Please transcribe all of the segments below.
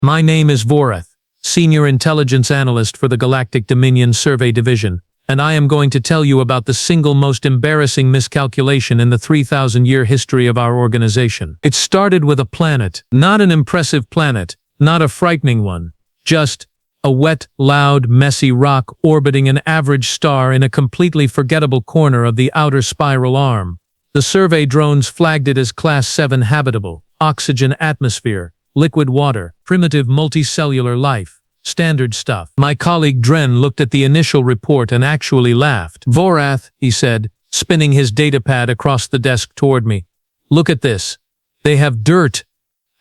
My name is Vorath, Senior Intelligence Analyst for the Galactic Dominion Survey Division, and I am going to tell you about the single most embarrassing miscalculation in the 3,000-year history of our organization. It started with a planet, not an impressive planet, not a frightening one, just a wet, loud, messy rock orbiting an average star in a completely forgettable corner of the outer spiral arm. The survey drones flagged it as Class 7 habitable, oxygen atmosphere, liquid water, primitive multicellular life, standard stuff. My colleague Drenn looked at the initial report and actually laughed. "Vorath," he said, spinning his datapad across the desk toward me. "Look at this. They have dirt.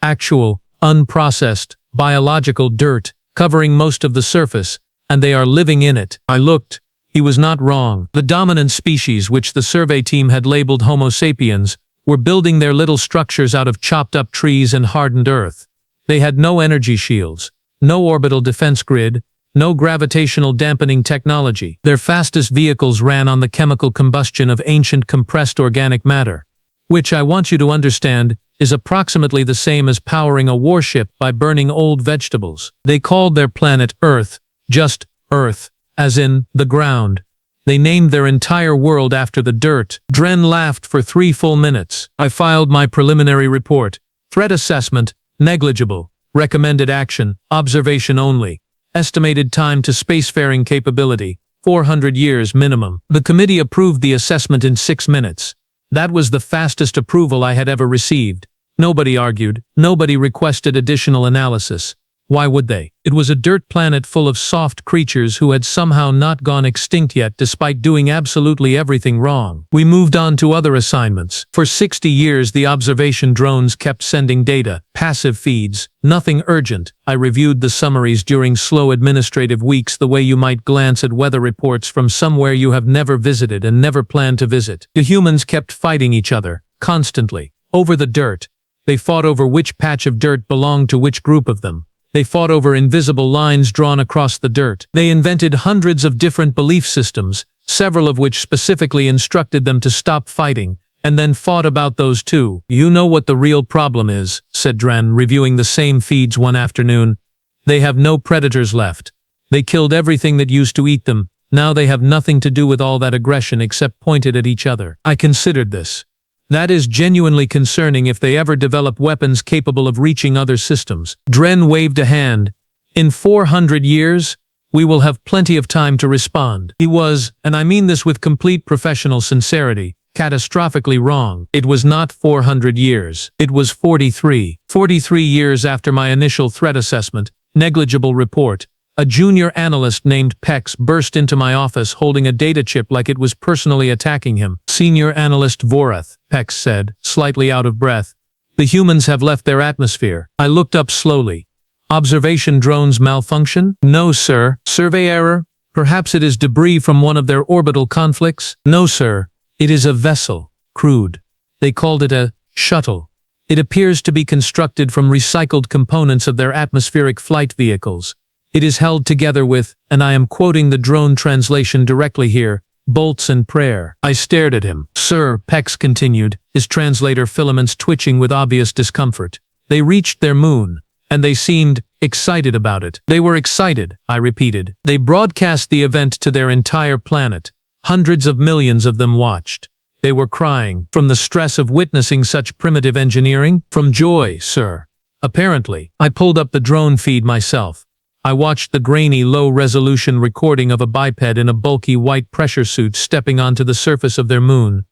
Actual, unprocessed, biological dirt, covering most of the surface, and they are living in it." I looked. He was not wrong. The dominant species, which the survey team had labeled Homo sapiens, were building their little structures out of chopped-up trees and hardened earth. They had no energy shields, no orbital defense grid, no gravitational dampening technology. Their fastest vehicles ran on the chemical combustion of ancient compressed organic matter, which, I want you to understand, is approximately the same as powering a warship by burning old vegetables. They called their planet Earth, just Earth, as in the ground. They named their entire world after the dirt. Drenn laughed for 3 full minutes. I filed my preliminary report. Threat assessment, negligible. Recommended action, observation only. Estimated time to spacefaring capability, 400 years minimum. The committee approved the assessment in 6 minutes. That was the fastest approval I had ever received. Nobody argued, nobody requested additional analysis. Why would they? It was a dirt planet full of soft creatures who had somehow not gone extinct yet despite doing absolutely everything wrong. We moved on to other assignments. For 60 years the observation drones kept sending data, passive feeds, nothing urgent. I reviewed the summaries during slow administrative weeks the way you might glance at weather reports from somewhere you have never visited and never planned to visit. The humans kept fighting each other, constantly, over the dirt. They fought over which patch of dirt belonged to which group of them. They fought over invisible lines drawn across the dirt. They invented hundreds of different belief systems, several of which specifically instructed them to stop fighting, and then fought about those too. "You know what the real problem is," said Drenn, reviewing the same feeds one afternoon. "They have no predators left. They killed everything that used to eat them. Now they have nothing to do with all that aggression except pointed at each other." I considered this. That is genuinely concerning if they ever develop weapons capable of reaching other systems. Drenn waved a hand. "In 400 years, we will have plenty of time to respond." He was, and I mean this with complete professional sincerity, catastrophically wrong. It was not 400 years. It was 43. 43 years after my initial threat assessment, negligible report. A junior analyst named Pex burst into my office holding a data chip like it was personally attacking him. "Senior Analyst Vorath," Pex said, slightly out of breath. "The humans have left their atmosphere." I looked up slowly. "Observation drones malfunction?" "No, sir." "Survey error? Perhaps it is debris from one of their orbital conflicts?" "No, sir. It is a vessel. Crude. They called it a shuttle. It appears to be constructed from recycled components of their atmospheric flight vehicles. It is held together with, and I am quoting the drone translation directly here, bolts and prayer." I stared at him. "Sir," Pex continued, his translator filaments twitching with obvious discomfort. "They reached their moon, and they seemed excited about it." "They were excited," I repeated. "They broadcast the event to their entire planet. Hundreds of millions of them watched. They were crying. From the stress of witnessing such primitive engineering? From joy, sir. Apparently." I pulled up the drone feed myself. I watched the grainy, low-resolution recording of a biped in a bulky white pressure suit stepping onto the surface of their moon.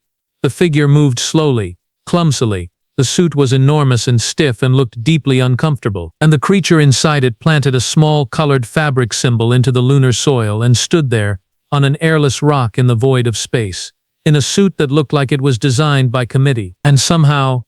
The figure moved slowly, clumsily. The suit was enormous and stiff and looked deeply uncomfortable, and the creature inside it planted a small colored fabric symbol into the lunar soil and stood there, on an airless rock in the void of space, in a suit that looked like it was designed by committee. And somehow,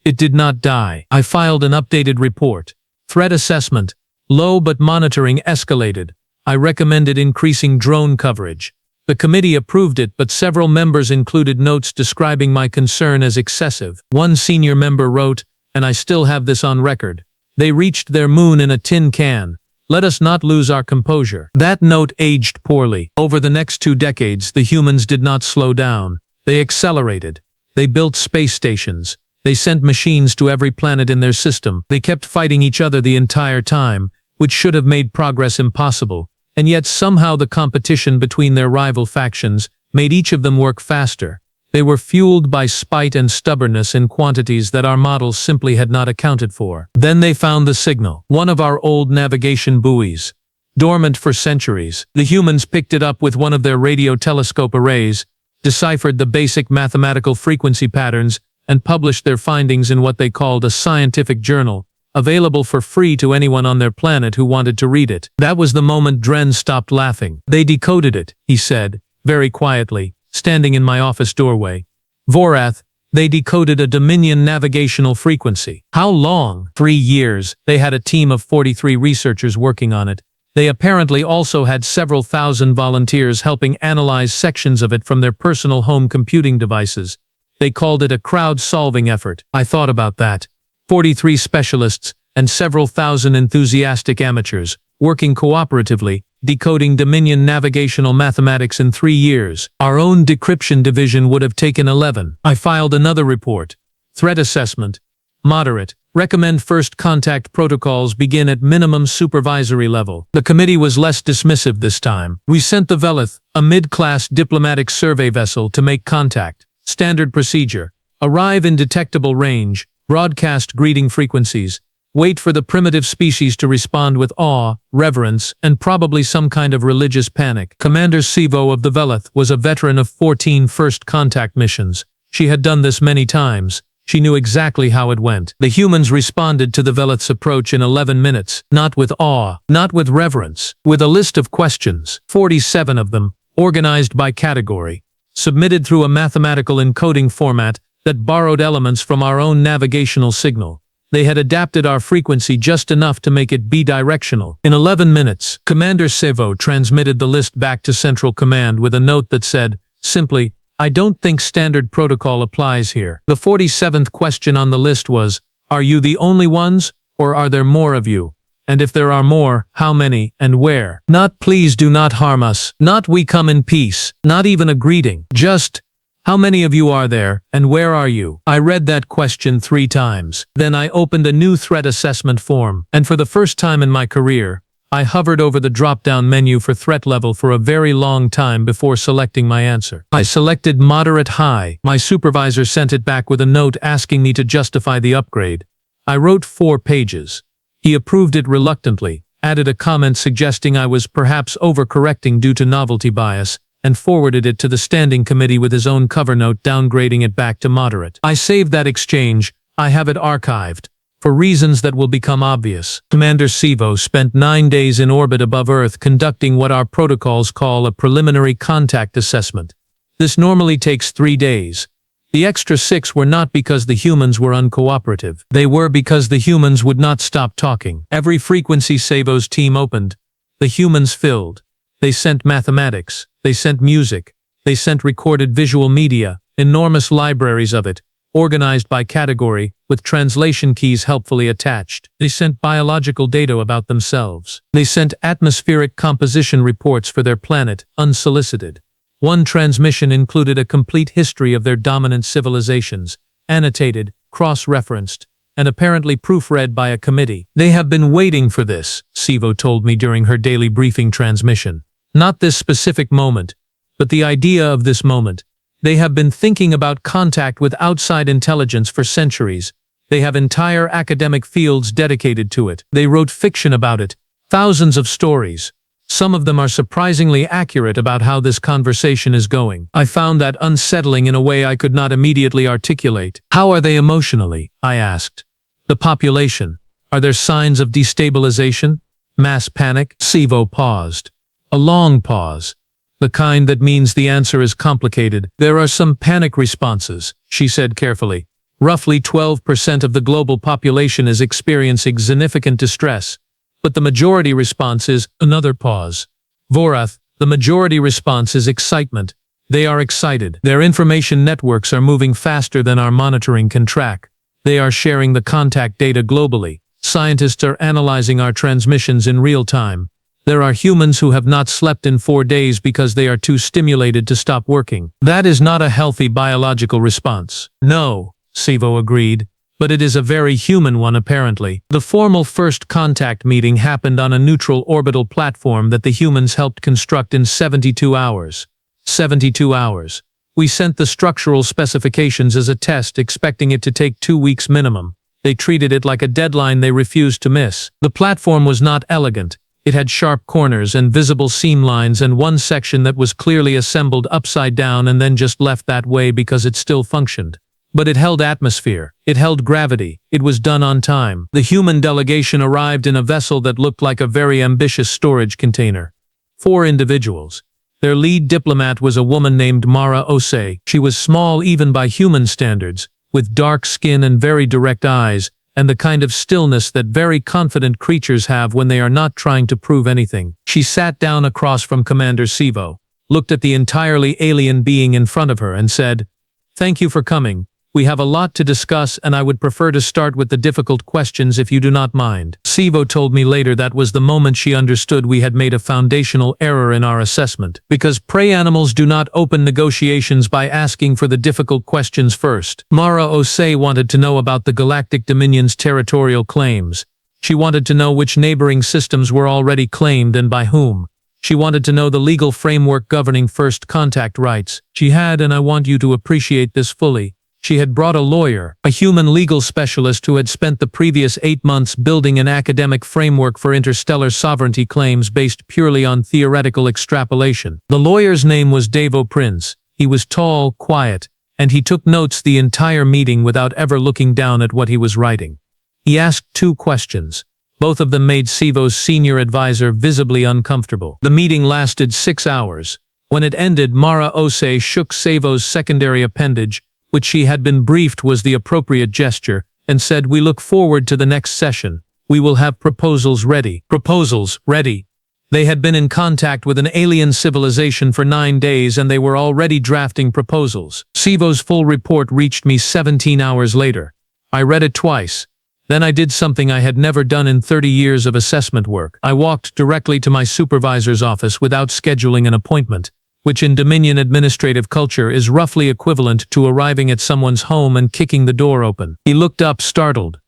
it did not die. I filed an updated report. Threat assessment. Low but monitoring escalated. I recommended increasing drone coverage. The committee approved it, but several members included notes describing my concern as excessive. One senior member wrote, and I still have this on record, "They reached their moon in a tin can. Let us not lose our composure." That note aged poorly. Over the next 2 decades, the humans did not slow down. They accelerated. They built space stations. They sent machines to every planet in their system. They kept fighting each other the entire time, which should have made progress impossible, and yet somehow the competition between their rival factions made each of them work faster. They were fueled by spite and stubbornness in quantities that our models simply had not accounted for. Then they found the signal, one of our old navigation buoys. Dormant for centuries, the humans picked it up with one of their radio telescope arrays, deciphered the basic mathematical frequency patterns, and published their findings in what they called a scientific journal, available for free to anyone on their planet who wanted to read it. That was the moment Drenn stopped laughing. "They decoded it," he said, very quietly, standing in my office doorway. "Vorath, they decoded a Dominion navigational frequency." "How long?" 3 years. They had a team of 43 researchers working on it. They apparently also had several thousand volunteers helping analyze sections of it from their personal home computing devices. They called it a crowd-solving effort. I thought about that. 43 specialists and several thousand enthusiastic amateurs, working cooperatively, decoding Dominion navigational mathematics in 3 years. Our own decryption division would have taken 11. I filed another report. Threat assessment. Moderate. Recommend first contact protocols begin at minimum supervisory level. The committee was less dismissive this time. We sent the Veleth, a mid-class diplomatic survey vessel, to make contact. Standard procedure. Arrive in detectable range, broadcast greeting frequencies, wait for the primitive species to respond with awe, reverence, and probably some kind of religious panic. Commander Sevo of the Veleth was a veteran of 14 first contact missions. She had done this many times. She knew exactly how it went. The humans responded to the Veleth's approach in 11 minutes, not with awe, not with reverence, with a list of questions, 47 of them, organized by category, submitted through a mathematical encoding format that borrowed elements from our own navigational signal. They had adapted our frequency just enough to make it bidirectional. In 11 minutes, Commander Sevo transmitted the list back to Central Command with a note that said, simply, "I don't think standard protocol applies here." The 47th question on the list was, "Are you the only ones, or are there more of you? And if there are more, how many, and where?" Not "please do not harm us," not "we come in peace," not even a greeting. Just, "How many of you are there, and where are you?" I read that question 3 times. Then I opened a new threat assessment form, and for the first time in my career, I hovered over the drop-down menu for threat level for a very long time before selecting my answer. I selected moderate high. My supervisor sent it back with a note asking me to justify the upgrade. I wrote 4 pages. He approved it reluctantly, added a comment suggesting I was perhaps overcorrecting due to novelty bias, and forwarded it to the standing committee with his own cover note downgrading it back to moderate. I saved that exchange. I have it archived. For reasons that will become obvious. Commander Sevo spent 9 days in orbit above Earth conducting what our protocols call a preliminary contact assessment. This normally takes 3 days. The extra 6 were not because the humans were uncooperative. They were because the humans would not stop talking. Every frequency Sevo's team opened, the humans filled. They sent mathematics. They sent music. They sent recorded visual media, enormous libraries of it, organized by category, with translation keys helpfully attached. They sent biological data about themselves. They sent atmospheric composition reports for their planet, unsolicited. One transmission included a complete history of their dominant civilizations, annotated, cross-referenced, and apparently proofread by a committee. "They have been waiting for this," Sevo told me during her daily briefing transmission. "Not this specific moment, but the idea of this moment. They have been thinking about contact with outside intelligence for centuries. They have entire academic fields dedicated to it. They wrote fiction about it, thousands of stories. Some of them are surprisingly accurate about how this conversation is going." I found that unsettling in a way I could not immediately articulate. "How are they emotionally?" I asked. "The population. Are there signs of destabilization? Mass panic?" Sevo paused. A long pause. The kind that means the answer is complicated. "There are some panic responses," she said carefully. "Roughly 12% of the global population is experiencing significant distress. But the majority response is..." Another pause. "Vorath, the majority response is excitement. They are excited. Their information networks are moving faster than our monitoring can track. They are sharing the contact data globally. Scientists are analyzing our transmissions in real time. There are humans who have not slept in 4 days because they are too stimulated to stop working. That is not a healthy biological response." "No," Sevo agreed. But it is a very human one apparently. The formal first contact meeting happened on a neutral orbital platform that the humans helped construct in 72 hours. 72 hours. We sent the structural specifications as a test, expecting it to take 2 weeks minimum. They treated it like a deadline they refused to miss. The platform was not elegant. It had sharp corners and visible seam lines and one section that was clearly assembled upside down and then just left that way because it still functioned. But it held atmosphere. It held gravity. It was done on time. The human delegation arrived in a vessel that looked like a very ambitious storage container. 4 individuals. Their lead diplomat was a woman named Osei. She was small even by human standards, with dark skin and very direct eyes, and the kind of stillness that very confident creatures have when they are not trying to prove anything. She sat down across from Commander Sevo, looked at the entirely alien being in front of her and said, "Thank you for coming. We have a lot to discuss and I would prefer to start with the difficult questions if you do not mind." Sevo told me later that was the moment she understood we had made a foundational error in our assessment, because prey animals do not open negotiations by asking for the difficult questions first. Osei wanted to know about the Galactic Dominion's territorial claims. She wanted to know which neighboring systems were already claimed and by whom. She wanted to know the legal framework governing first contact rights. She had, and I want you to appreciate this fully, she had brought a lawyer, a human legal specialist who had spent the previous 8 months building an academic framework for interstellar sovereignty claims based purely on theoretical extrapolation. The lawyer's name was Davo Prins. He was tall, quiet, and he took notes the entire meeting without ever looking down at what he was writing. He asked 2 questions. Both of them made Sevo's senior advisor visibly uncomfortable. The meeting lasted 6 hours. When it ended, Osei shook Sevo's secondary appendage, which she had been briefed was the appropriate gesture, and said, "We look forward to the next session. We will have proposals ready." Proposals ready. They had been in contact with an alien civilization for 9 days and they were already drafting proposals. Sevo's full report reached me 17 hours later. I read it twice. Then I did something I had never done in 30 years of assessment work. I walked directly to my supervisor's office without scheduling an appointment, which in Dominion administrative culture is roughly equivalent to arriving at someone's home and kicking the door open. He looked up, startled.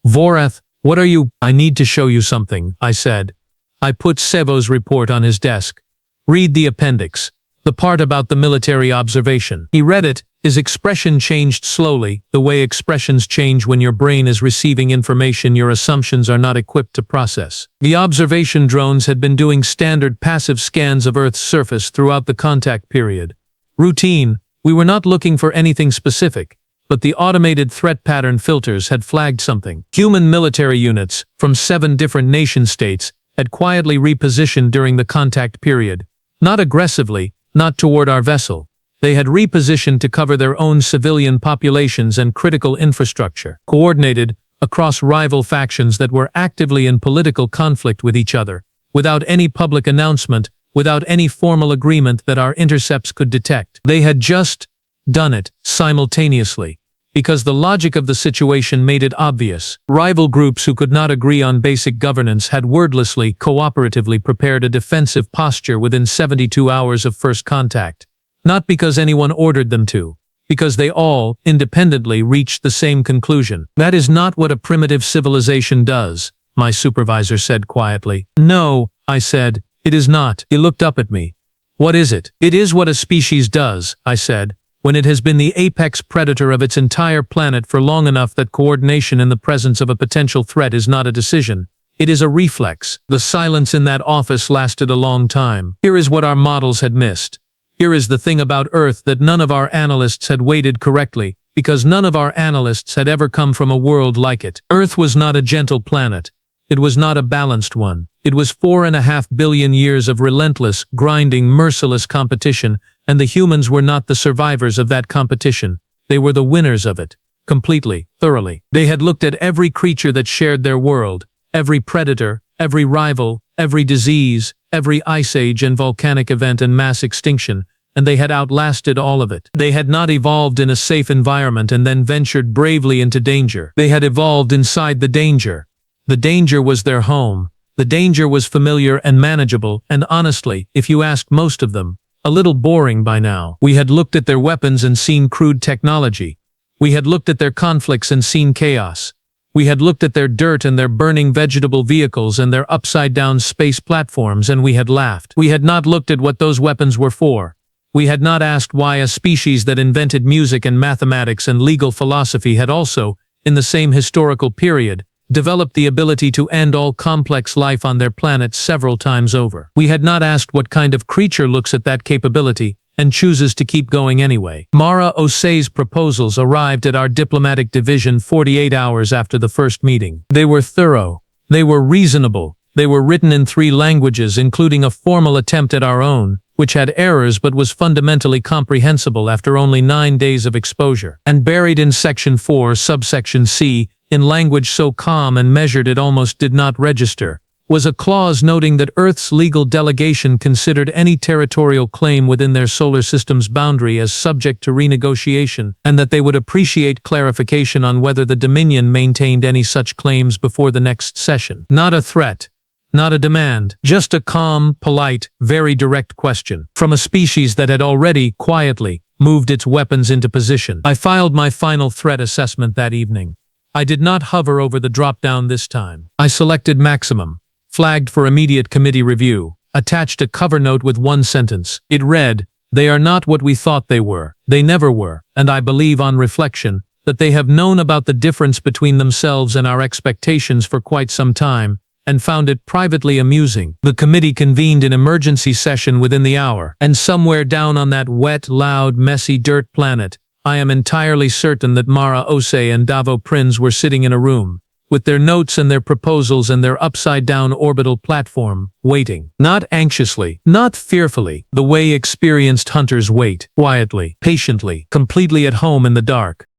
"Vorath, what are you?" "I need to show you something," I said. I put Sevo's report on his desk. "Read the appendix. The part about the military observation." He read it. His expression changed slowly, the way expressions change when your brain is receiving information your assumptions are not equipped to process. The observation drones had been doing standard passive scans of Earth's surface throughout the contact period. Routine. We were not looking for anything specific, but the automated threat pattern filters had flagged something. Human military units, from 7 different nation-states, had quietly repositioned during the contact period. Not aggressively, not toward our vessel. They had repositioned to cover their own civilian populations and critical infrastructure, coordinated across rival factions that were actively in political conflict with each other, without any public announcement, without any formal agreement that our intercepts could detect. They had just done it simultaneously, because the logic of the situation made it obvious. Rival groups who could not agree on basic governance had wordlessly, cooperatively prepared a defensive posture within 72 hours of first contact. Not because anyone ordered them to, because they all, independently, reached the same conclusion. "That is not what a primitive civilization does," my supervisor said quietly. "No," I said, "it is not." He looked up at me. "What is it?" "It is what a species does," I said, "when it has been the apex predator of its entire planet for long enough that coordination in the presence of a potential threat is not a decision. It is a reflex." The silence in that office lasted a long time. Here is what our models had missed. Here is the thing about Earth that none of our analysts had weighted correctly, because none of our analysts had ever come from a world like it. Earth was not a gentle planet. It was not a balanced one. It was 4.5 billion years of relentless, grinding, merciless competition, and the humans were not the survivors of that competition. They were the winners of it. Completely, thoroughly. They had looked at every creature that shared their world, every predator, every rival, every disease, every ice age and volcanic event and mass extinction, and they had outlasted all of it. They had not evolved in a safe environment and then ventured bravely into danger. They had evolved inside the danger. The danger was their home. The danger was familiar and manageable, and honestly, if you asked most of them, a little boring by now. We had looked at their weapons and seen crude technology. We had looked at their conflicts and seen chaos. We had looked at their dirt and their burning vegetable vehicles and their upside-down space platforms, and we had laughed. We had not looked at what those weapons were for. We had not asked why a species that invented music and mathematics and legal philosophy had also, in the same historical period, developed the ability to end all complex life on their planet several times over. We had not asked what kind of creature looks at that capability and chooses to keep going anyway. Mara Osei's proposals arrived at our diplomatic division 48 hours after the first meeting. They were thorough. They were reasonable. They were written in 3 languages, including a formal attempt at our own, which had errors but was fundamentally comprehensible after only 9 days of exposure. And buried in Section 4, Subsection C, in language so calm and measured it almost did not register, was a clause noting that Earth's legal delegation considered any territorial claim within their solar system's boundary as subject to renegotiation, and that they would appreciate clarification on whether the Dominion maintained any such claims before the next session. Not a threat. Not a demand. Just a calm, polite, very direct question from a species that had already, quietly, moved its weapons into position. I filed my final threat assessment that evening. I did not hover over the drop-down this time. I selected Maximum, flagged for immediate committee review, attached a cover note with 1 sentence. It read, "They are not what we thought they were. They never were, and I believe on reflection, that they have known about the difference between themselves and our expectations for quite some time, and found it privately amusing." The committee convened an emergency session within the hour, and somewhere down on that wet, loud, messy dirt planet, I am entirely certain that Mara Osei and Davo Prins were sitting in a room, with their notes and their proposals and their upside-down orbital platform, waiting. Not anxiously, not fearfully, the way experienced hunters wait, quietly, patiently, completely at home in the dark.